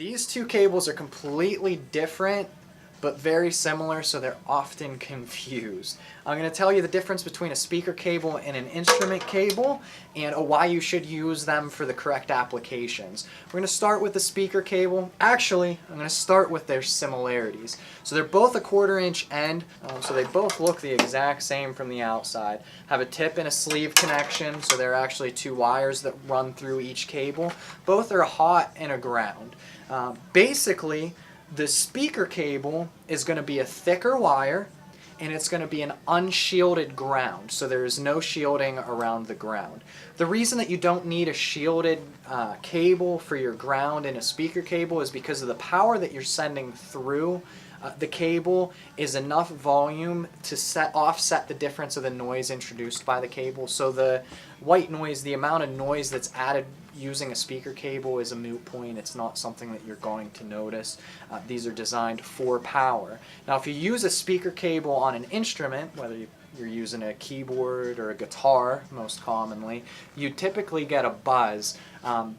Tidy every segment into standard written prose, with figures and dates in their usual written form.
These two cables are completely different, but very similar, so they're often confused. I'm going to tell you the difference between a speaker cable and an instrument cable, and why you should use them for the correct applications. We're going to start with the speaker cable. Actually, I'm going to start with their similarities. So they're both a 1/4 inch end, so they both look the exact same from the outside. Have a tip and a sleeve connection, so there are actually 2 wires that run through each cable. Both are a hot and a ground. Basically, the speaker cable is going to be a thicker wire, and it's going to be an unshielded ground, so there is no shielding around the ground. The reason that you don't need a shielded cable for your ground in a speaker cable is because of the power that you're sending through the cable is enough volume to offset the difference of the noise introduced by the cable. So the white noise, the amount of noise that's added using a speaker cable, is a moot point. It's not something that you're going to notice. These are designed for power. Now, if you use a speaker cable on an instrument, whether you're using a keyboard or a guitar most commonly, you typically get a buzz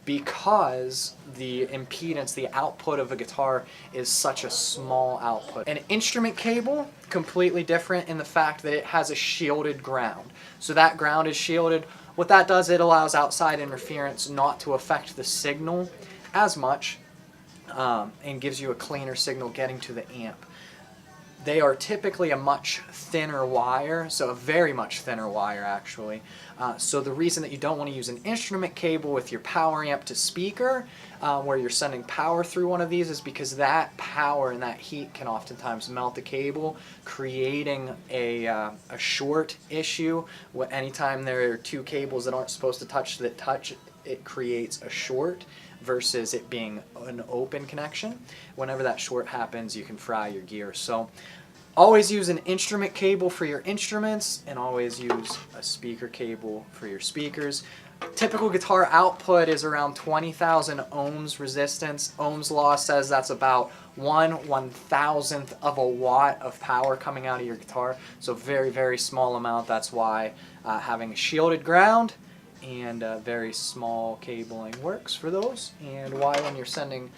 because the impedance, the output of a guitar is such a small output. An instrument cable, completely different in the fact that it has a shielded ground. So that ground is shielded. What that does, it allows outside interference not to affect the signal as much, and gives you a cleaner signal getting to the amp. They are typically a much thinner wire, so a very much thinner wire actually. So the reason that you don't want to use an instrument cable with your power amp to speaker, where you're sending power through one of these, is because that power and that heat can oftentimes melt the cable, creating a short issue. Anytime there are 2 cables that aren't supposed to touch that touch, it creates a short versus it being an open connection. Whenever that short happens, you can fry your gear. So always use an instrument cable for your instruments, and always use a speaker cable for your speakers. Typical guitar output is around 20,000 ohms resistance. Ohm's law says that's about 1/1000th of a watt of power coming out of your guitar. So very, very small amount. That's why having a shielded ground and very small cabling works for those, and why when you're sending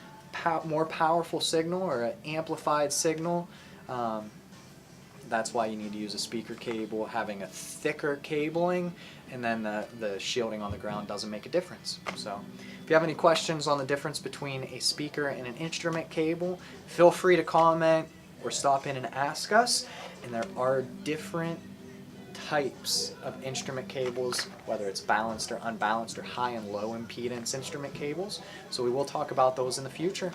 more powerful signal or an amplified signal, that's why you need to use a speaker cable. Having a thicker cabling and then the shielding on the ground doesn't make a difference. So if you have any questions on the difference between a speaker and an instrument cable, feel free to comment or stop in and ask us. And there are different types of instrument cables, whether it's balanced or unbalanced or high and low impedance instrument cables. So we will talk about those in the future.